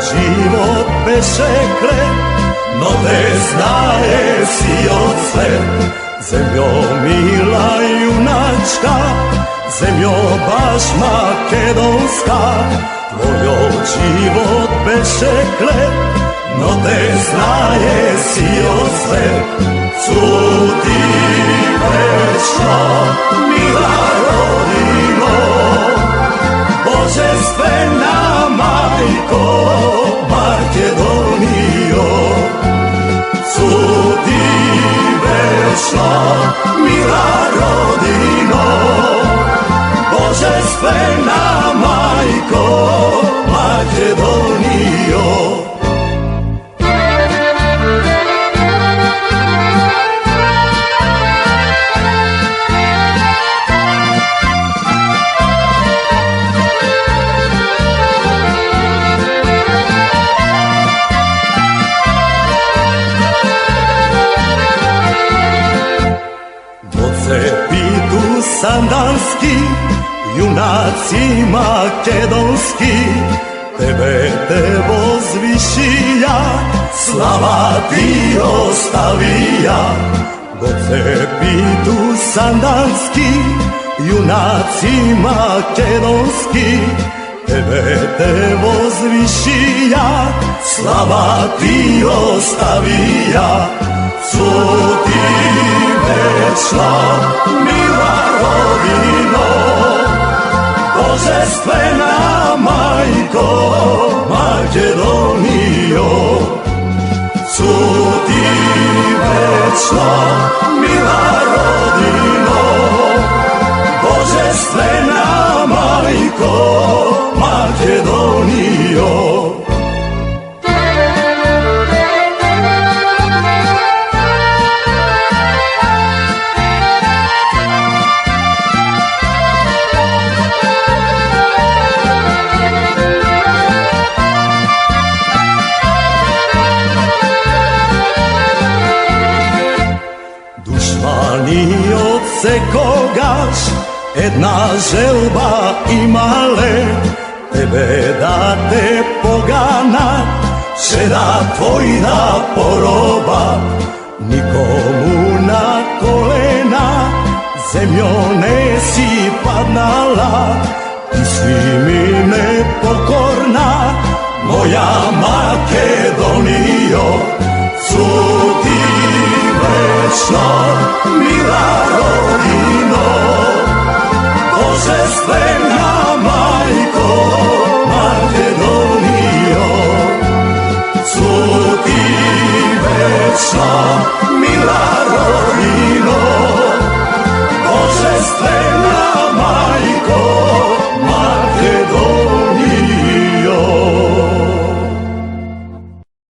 живот беше хлеб, но те знае си од свет. Земјо мила јуначка, земјо баш македонска, твојот живот беше хлеб, но те знае си од свет. Цути вечно, мила родино, божествена мајко, Македонијо. Цути вечно, мила родино, божествена мајко, Македонијо. Сандански, јунаци македонски, тебе те возвишија, слава ти оставија. Во цепиту сандански, јунаци македонски, тебе те возвишија, слава ти оставија. Цути вечно, мила родино, божествена мајко, Македонијо. Цути вечно, мила родино, божествена мајко, Македонијо. Душманиот секогаш една желба имале, тебе да те поганат, шеда твој да поробат. Никому на колена земјо не си паднала, ти си ми непокорна, моја Македонијо. Цути вечно, мила родино, божествена мајко, Македонијо. Цути вечно,